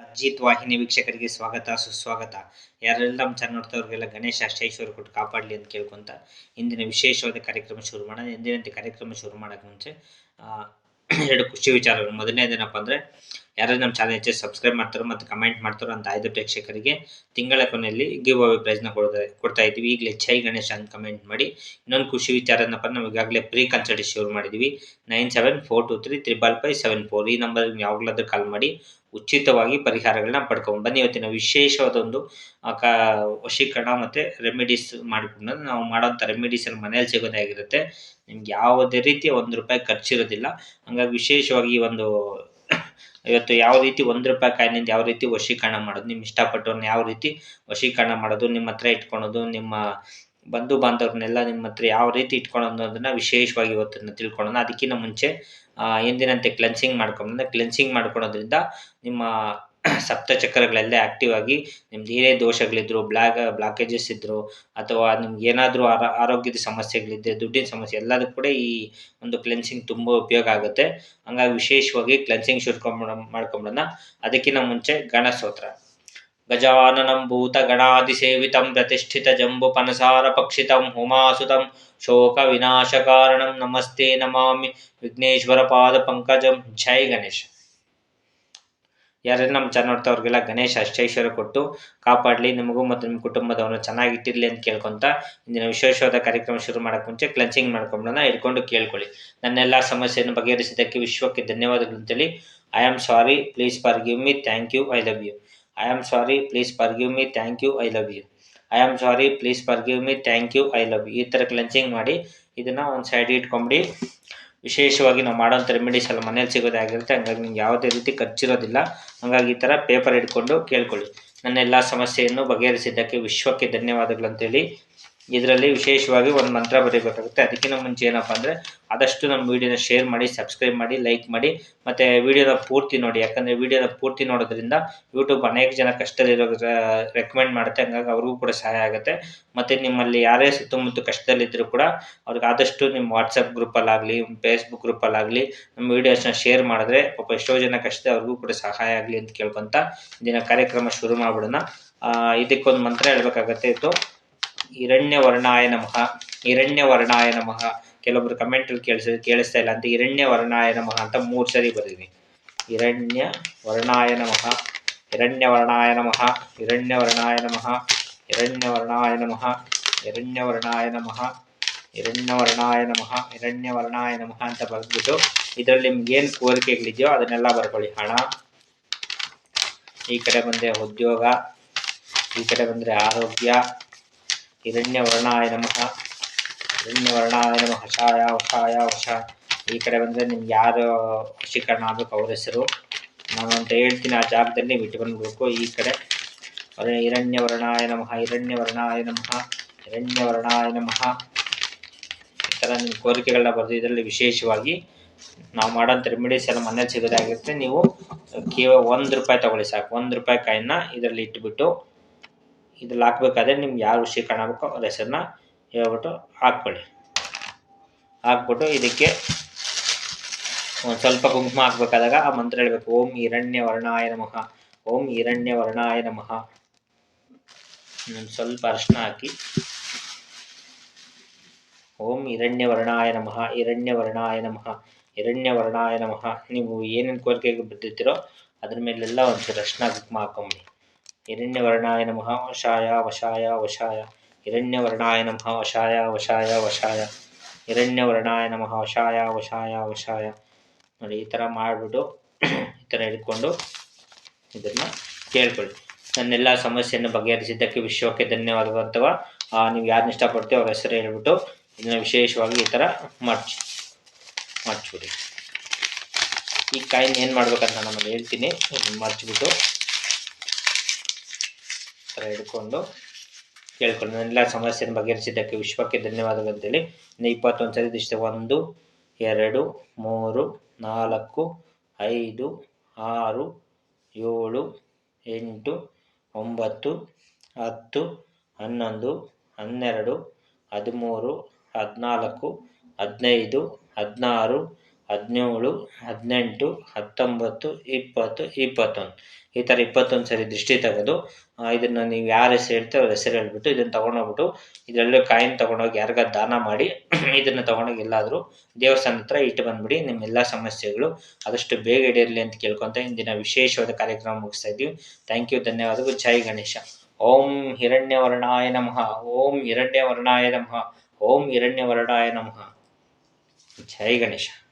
ಅಜಿತ್ ವಾಹಿನಿ ವೀಕ್ಷಕರಿಗೆ ಸ್ವಾಗತ ಸುಸ್ವಾಗತ. ಯಾರೆಲ್ಲ ನಮ್ಮ ಚಾನಲ್ ನೋಡ್ತಾವ್ರಿಗೆಲ್ಲ ಗಣೇಶ ಅಷ್ಟೈಶ್ವರ್ಯ ಕೊಟ್ಟು ಕಾಪಾಡಲಿ ಅಂತ ಕೇಳ್ಕೊಂತ ಇಂದಿನ ವಿಶೇಷವಾದ ಕಾರ್ಯಕ್ರಮ ಶುರು ಮಾಡೋಣ. ಎಂದಿನಂತೆ ಕಾರ್ಯಕ್ರಮ ಶುರು ಮಾಡೋಕ್ಕೆ ಮುಂಚೆ ಎರಡು ಖುಷಿ ವಿಚಾರಗಳು. ಮೊದಲನೇದೇನಪ್ಪ ಅಂದರೆ ಯಾರು ನಮ್ಮ ಚಾನಲ್ ಹೆಚ್ಚು ಸಬ್ಸ್ಕ್ರೈಬ್ ಮಾಡ್ತಾರೋ ಮತ್ತು ಕಮೆಂಟ್ ಮಾಡ್ತಾರೋ ಅಂತ 5 ಪ್ರೇಕ್ಷಕರಿಗೆ ತಿಂಗಳ ಕೊನೆಯಲ್ಲಿ ಗಿವ್ ಅವೇ ಪ್ರೈಸ್ನ ಕೊಡ್ತಾ ಇದ್ದೀವಿ. ಈಗಲೇ ಜೈ ಗಣೇಶ ಅಂತ ಕಮೆಂಟ್ ಮಾಡಿ. ಇನ್ನೊಂದು ಖುಷಿ ವಿಚಾರ ಏನಪ್ಪ, ನಾವು ಈಗಾಗಲೇ ಪ್ರೀ ಕನ್ಸಲ್ಟೇಷನ್ ಶುರು ಮಾಡಿದ್ದೀವಿ. 9742355574 ಈ ನಂಬರ್ಗೆ ಯಾವಾಗಲಾದ್ರೂ ಕಾಲ್ ಮಾಡಿ ಉಚಿತವಾಗಿ ಪರಿಹಾರಗಳನ್ನ ಪಡ್ಕೊಂಡು ಬನ್ನಿ. ಇವತ್ತಿನ ವಿಶೇಷವಾದ ಒಂದು ವಶೀಕರಣ ಮತ್ತು ರೆಮಿಡೀಸ್ ಮಾಡಿಕೊಂಡು ನಾವು ಮಾಡೋಂಥ ರೆಮಿಡೀಸ್ ಎಲ್ಲ ಮನೇಲಿ ಸಿಗೋದೇ ಆಗಿರುತ್ತೆ. ನಿಮ್ಗೆ ಯಾವುದೇ ರೀತಿಯ ₹1 ಖರ್ಚಿರೋದಿಲ್ಲ. ಹಂಗಾಗಿ ವಿಶೇಷವಾಗಿ ಈ ಒಂದು ಇವತ್ತು ಯಾವ ರೀತಿ ₹1 ಕಾಯಿನಿಂದ ಯಾವ ರೀತಿ ವಶೀಕರಣ ಮಾಡೋದು, ನಿಮ್ಮ ಇಷ್ಟಪಟ್ಟವ್ರನ್ನ ಯಾವ ರೀತಿ ವಶೀಕರಣ ಮಾಡೋದು, ನಿಮ್ಮ ಹತ್ರ ಇಟ್ಕೊಳೋದು, ನಿಮ್ಮ ಬಂಧು ಬಾಂಧವ್ರನ್ನೆಲ್ಲ ನಿಮ್ಮ ಹತ್ರ ಯಾವ ರೀತಿ ಇಟ್ಕೊಳೋದು ಅನ್ನೋದನ್ನು ವಿಶೇಷವಾಗಿ ಇವತ್ತನ್ನು ತಿಳ್ಕೊಳ್ಳೋಣ. ಅದಕ್ಕಿಂತ ಮುಂಚೆ ಎಂದಿನಂತೆ ಕ್ಲೆನ್ಸಿಂಗ್ ಮಾಡ್ಕೊಳ್ಳೋಣ. ಕ್ಲೆನ್ಸಿಂಗ್ ಮಾಡ್ಕೊಳೋದ್ರಿಂದ ನಿಮ್ಮ ಸಪ್ತಚಕ್ರಗಳೆಲ್ಲ ಆ್ಯಕ್ಟಿವ್ ಆಗಿ ನಿಮ್ದು ಏನೇ ದೋಷಗಳಿದ್ರು, ಬ್ಲಾಕೇಜಸ್ ಇದ್ದರು, ಅಥವಾ ನಿಮ್ಗೆ ಏನಾದರೂ ಆರೋಗ್ಯದ ಸಮಸ್ಯೆಗಳಿದ್ದರೆ, ದುಡ್ಡಿನ ಸಮಸ್ಯೆ ಎಲ್ಲದಕ್ಕೂ ಕೂಡ ಈ ಒಂದು ಕ್ಲೆನ್ಸಿಂಗ್ ತುಂಬ ಉಪಯೋಗ ಆಗುತ್ತೆ. ಹಂಗಾಗಿ ವಿಶೇಷವಾಗಿ ಕ್ಲೆನ್ಸಿಂಗ್ ಮಾಡ್ಕೊಂಬಿಡೋಣ. ಅದಕ್ಕಿಂತ ಮುಂಚೆ ಗಣಸ್ತೋತ್ರ. ಗಜಾನನಂ ಭೂತಗಣಾಧಿಸೇವಿತಂ ಪ್ರತಿಷ್ಠಿತ ಜಂಬುಪನಸಾರ ಪಕ್ಷಿತಂ ಉಮಾಸುತಂ ಶೋಕ ವಿನಾಶಕಾರಣಂ ನಮಸ್ತೆ ನಮಾಮಿ ವಿಘ್ನೇಶ್ವರ ಪಾದ ಪಂಕಜಂ. ಜೈ ಗಣೇಶ. ಯಾರೆಲ್ಲ ನಮ್ಮ ಚಾನಲ್ ನೋಡ್ತಾವ್ರಿಗೆಲ್ಲ ಗಣೇಶ ಅಷ್ಟೈಶ್ವರ್ಯ ಕೊಟ್ಟು ಕಾಪಾಡಲಿ, ನಿಮಗೂ ಮತ್ತು ನಿಮ್ಮ ಕುಟುಂಬದವನ್ನ ಚೆನ್ನಾಗಿಟ್ಟಿರಲಿ ಅಂತ ಕೇಳ್ಕೊತ ಇಂದಿನ ವಿಶೇಷವಾದ ಕಾರ್ಯಕ್ರಮ ಶುರು ಮಾಡೋಕ್ಕೆ ಮುಂಚೆ ಕ್ಲೆನ್ಸಿಂಗ್ ಮಾಡ್ಕೊಂಬಿಡೋಣ. ಹಿಡ್ಕೊಂಡು ಕೇಳ್ಕೊಳ್ಳಿ. ನನ್ನೆಲ್ಲ ಸಮಸ್ಯೆಯನ್ನು ಬಗೆಹರಿಸಿದ್ದಕ್ಕೆ ವಿಶ್ವಕ್ಕೆ ಧನ್ಯವಾದಗಳು ಅಂತೇಳಿ. I am sorry, please forgive me, thank you, I love you. I am sorry, please forgive me, thank you, I love you. I am sorry, please forgive me, thank you, I love you. ಈ ಥರ cleansing ಮಾಡಿ ಇದನ್ನು ಒಂದು side ಇಟ್ಕೊಂಬಿಡಿ. ವಿಶೇಷವಾಗಿ ನಾವು ಮಾಡೋಂಥ remedies ಎಲ್ಲ ಮನೇಲಿ ಸಿಗೋದೇ ಆಗಿರುತ್ತೆ. ಹಂಗಾಗಿ ನಿಮ್ಗೆ ಯಾವುದೇ ರೀತಿ ಖರ್ಚಿರೋದಿಲ್ಲ. ಹಾಗಾಗಿ ಈ ಥರ ಪೇಪರ್ ಹಿಡ್ಕೊಂಡು ಕೇಳ್ಕೊಳ್ಳಿ. ನನ್ನ ಎಲ್ಲ ಸಮಸ್ಯೆಯನ್ನು ಬಗೆಹರಿಸಿದ್ದಕ್ಕೆ ವಿಶ್ವಕ್ಕೆ ಧನ್ಯವಾದಗಳು ಅಂತೇಳಿ. ಇದರಲ್ಲಿ ವಿಶೇಷವಾಗಿ ಒಂದು ಮಂತ್ರ ಬರೀಬೇಕಾಗುತ್ತೆ. ಅದಕ್ಕಿಂತ ಮುಂಚೆ ಏನಪ್ಪ ಅಂದರೆ ಆದಷ್ಟು ನಮ್ಮ ವೀಡಿಯೋನ ಶೇರ್ ಮಾಡಿ, ಸಬ್ಸ್ಕ್ರೈಬ್ ಮಾಡಿ, ಲೈಕ್ ಮಾಡಿ, ಮತ್ತು ವೀಡಿಯೋನ ಪೂರ್ತಿ ನೋಡಿ. ಯಾಕಂದರೆ ವೀಡಿಯೋನ ಪೂರ್ತಿ ನೋಡೋದ್ರಿಂದ ಯೂಟ್ಯೂಬ್ ಅನೇಕ ಜನ ಕಷ್ಟದಲ್ಲಿರೋ ರೆಕಮೆಂಡ್ ಮಾಡುತ್ತೆ. ಹಂಗಾಗಿ ಅವ್ರಿಗೂ ಕೂಡ ಸಹಾಯ ಆಗುತ್ತೆ. ಮತ್ತು ನಿಮ್ಮಲ್ಲಿ ಯಾರೇ ಸುತ್ತಮುತ್ತ ಕಷ್ಟದಲ್ಲಿದ್ದರೂ ಕೂಡ ಅವ್ರಿಗೆ ಆದಷ್ಟು ನಿಮ್ಮ ವಾಟ್ಸಪ್ ಗ್ರೂಪಲ್ಲಾಗಲಿ, ಫೇಸ್ಬುಕ್ ಗ್ರೂಪಲ್ಲಾಗಲಿ ನಮ್ಮ ವೀಡಿಯೋಸ್ನ ಶೇರ್ ಮಾಡಿದ್ರೆ ಪಾಪ ಎಷ್ಟೋ ಜನ ಕಷ್ಟ ಅವ್ರಿಗೂ ಕೂಡ ಸಹಾಯ ಆಗಲಿ ಅಂತ ಕೇಳ್ಕೊತ ದಿನ ಕಾರ್ಯಕ್ರಮ ಶುರು ಮಾಡಿಬಿಡೋಣ. ಇದಕ್ಕೊಂದು ಮಂತ್ರ ಹೇಳಬೇಕಾಗತ್ತೆ. ಇದು ಹಿರಣ್ಯವರ್ಣಾಯ ನಮಃ, ಹಿರಣ್ಯವರ್ಣಾಯ ನಮಃ. ಕೆಲವೊಬ್ರು ಕಮೆಂಟಲ್ಲಿ ಕೇಳಿಸ್ತಾ ಇಲ್ಲ ಅಂತ ಹಿರಣ್ಯವರ್ಣಾಯ ನಮಃ ಅಂತ 3 ಸರಿ ಬರೀರಿ. ಹಿರಣ್ಯವರ್ಣಾಯ ನಮಃ, ಹಿರಣ್ಯವರ್ಣಾಯ ನಮಃ, ಹಿರಣ್ಯವರ್ಣಾಯ ನಮಃ, ಹಿರಣ್ಯವರ್ಣಾಯ ನಮಃ, ಹಿರಣ್ಯವರ್ಣಾಯ ನಮಃ, ಹಿರಣ್ಯವರ್ಣಾಯ ನಮಃ, ಹಿರಣ್ಯವರ್ಣಾಯ ನಮಃ ಅಂತ ಬರೆದ್ಬಿಟ್ಟು ಇದರಲ್ಲಿ ನಿಮ್ಗೇನು ಕೋರಿಕೆಗಳಿದೆಯೋ ಅದನ್ನೆಲ್ಲ ಬರ್ಕೊಳ್ಳಿ. ಹಣ, ಈ ಕಡೆ ಬಂದರೆ ಉದ್ಯೋಗ, ಈ ಕಡೆ ಬಂದರೆ ಆರೋಗ್ಯ. ಹಿರಣ್ಯವರ್ಣಾಯ ನಮಃ, ಹಿರಣ್ಯವರ್ಣಾಯ ನಮಃ, ವಶಾಯ ವಶಾಯ ವಶ. ಈ ಕಡೆ ಬಂದರೆ ನಿಮ್ಗೆ ಯಾರು ವಶೀಕರಣ ಆಗಬೇಕು ಅವ್ರ ಹೆಸರು ನಾನು ಅಂತ ಹೇಳ್ತೀನಿ, ಆ ಜಾಗದಲ್ಲಿ ನೀವು ಇಟ್ಕೊಂಡ್ಬೇಕು. ಈ ಕಡೆ ಹಿರಣ್ಯವರ್ಣಾಯ ನಮಃ, ಹಿರಣ್ಯವರ್ಣಾಯ ನಮಃ, ಹಿರಣ್ಯವರ್ಣಾಯ ನಮಃ. ಈ ಥರ ನಿಮ್ಮ ಕೋರಿಕೆಗಳನ್ನ ಬರೆದು ಇದರಲ್ಲಿ ವಿಶೇಷವಾಗಿ ನಾವು ಮಾಡೋಂಥ ರೆಮಿಡೀಸ್ ಎಲ್ಲ ಮನೇಲಿ ಸಿಗೋದಾಗಿರುತ್ತೆ. ನೀವು ಕೇವಲ ₹1 ತೊಗೊಳ್ಳಿ ಸಾಕು. ₹1 ಕಾಯಿನ ಇದರಲ್ಲಿ ಇಟ್ಬಿಟ್ಟು ಇದ್ರಲ್ಲಿ ಹಾಕ್ಬೇಕಾದ್ರೆ ನಿಮ್ಗೆ ಯಾರು ವಶೀಕರಣ ಆಗಬೇಕೋ ಅವ್ರ ಹೆಸರನ್ನ ಹೇಳ್ಬಿಟ್ಟು ಹಾಕ್ಕೊಳ್ಳಿ. ಹಾಕ್ಬಿಟ್ಟು ಇದಕ್ಕೆ ಒಂದು ಸ್ವಲ್ಪ ಕುಂಕುಮ ಹಾಕ್ಬೇಕಾದಾಗ ಆ ಮಂತ್ರ ಹೇಳಬೇಕು. ಓಂ ಹಿರಣ್ಯವರ್ಣಾಯ ನಮಃ, ಓಂ ಹಿರಣ್ಯವರ್ಣಾಯ ನಮಃ. ಸ್ವಲ್ಪ ಅರಿಶಿನ ಹಾಕಿ ಓಂ ಹಿರಣ್ಯವರ್ಣಾಯ ನಮಃ, ಹಿರಣ್ಯವರ್ಣಾಯ ನಮಃ, ಹಿರಣ್ಯವರ್ಣಾಯ ನಮಃ. ನೀವು ಏನೇನು ಕೋರಿಕೆಗೆ ಬಿದ್ದಿರ್ತೀರೋ ಅದ್ರ ಮೇಲೆಲ್ಲ ಒಂಚೂರು ಅರಿಶಿನ ಕುಂಕುಮ ಹಾಕ್ಕೊಂಬಿಡಿ. ಹಿರಣ್ಯವರ್ಣಾಯ ನಮಃ, ವಶಾಯ ವಶಾಯ ವಶಾಯ. ಹಿರಣ್ಯವರ್ಣಾಯ ನಮಃ, ವಶಾಯ ವಶಾಯ ವಶಾಯ. ಹಿರಣ್ಯವರ್ಣಾಯ ನಮಃ, ವಶಾಯ ವಶಾಯ ವಶಾಯ. ನೋಡಿ, ಈ ಥರ ಮಾಡಿಬಿಟ್ಟು ಈ ಥರ ಹಿಡ್ಕೊಂಡು ಇದನ್ನು ಕೇಳ್ಕೊಳ್ಳಿ. ನನ್ನೆಲ್ಲ ಸಮಸ್ಯೆಯನ್ನು ಬಗೆಹರಿಸಿದ್ದಕ್ಕೆ ವಿಶ್ವಕ್ಕೆ ಧನ್ಯವಾದಗಳು. ಅಥವಾ ನೀವು ಯಾರನ್ನ ಇಷ್ಟಪಡ್ತೀವಿ ಅವ್ರ ಹೆಸರು ಹೇಳ್ಬಿಟ್ಟು ಇದನ್ನು ವಿಶೇಷವಾಗಿ ಈ ಥರ ಮರ್ಚ್ಬಿಡಿ. ಈ ಕಾಯಿನ ಏನು ಮಾಡ್ಬೇಕಂತ ನಾನು ನಮ್ಮಲ್ಲಿ ಹೇಳ್ತೀನಿ. ಮರ್ಚ್ಬಿಟ್ಟು ಥರ ಹಿಡ್ಕೊಂಡು ಕೇಳ್ಕೊಂಡು ನನ್ನೆಲ್ಲ ಸಮಸ್ಯೆಯನ್ನು ಬಗೆಹರಿಸಿದ್ದಕ್ಕೆ ವಿಶ್ವಕ್ಕೆ ಧನ್ಯವಾದಗಳು ಅಂತೇಳಿ 21 ಸರಿ ಇದಿಷ್ಟು. 1 2 3 4 5 6 7 8 9 10 11 12 13 14 15 16 17, 18, 19, 20, 21 ಈ ಥರ 21 ಸರಿ ದೃಷ್ಟಿ ತೆಗೆದು ಇದನ್ನು ನೀವು ಯಾರ ಹೆಸರು ಹೇಳ್ತೀರೋ ಅವ್ರ ಹೆಸರು ಹೇಳ್ಬಿಟ್ಟು ಇದನ್ನು ತೊಗೊಂಡೋಗ್ಬಿಟ್ಟು ಇದರಲ್ಲೂ ಕಾಯಿನ್ ತೊಗೊಂಡೋಗಿ ಯಾರಿಗಾರು ದಾನ ಮಾಡಿ ಇದನ್ನು ತೊಗೊಂಡೋಗಿ ಎಲ್ಲಾದರೂ ದೇವಸ್ಥಾನದ ಹತ್ರ ಇಟ್ಟು ಬಂದುಬಿಡಿ. ನಿಮ್ಮೆಲ್ಲ ಸಮಸ್ಯೆಗಳು ಆದಷ್ಟು ಬೇಗ ಈಡೇರಲಿ ಅಂತ ಕೇಳ್ಕೊತ ಇಂದಿನ ವಿಶೇಷವಾದ ಕಾರ್ಯಕ್ರಮ ಮುಗಿಸ್ತಾ ಇದ್ದೀವಿ. ಥ್ಯಾಂಕ್ ಯು, ಧನ್ಯವಾದಗಳು. ಜೈ ಗಣೇಶ. ಓಂ ಹಿರಣ್ಯವರ್ಣಾಯ ನಮಃ. ಓಂ ಹಿರಣ್ಯವರ್ಣಾಯ ನಮಃ. ಓಂ ಹಿರಣ್ಯವರ್ಣಾಯ ನಮಃ. ಜೈ ಗಣೇಶ.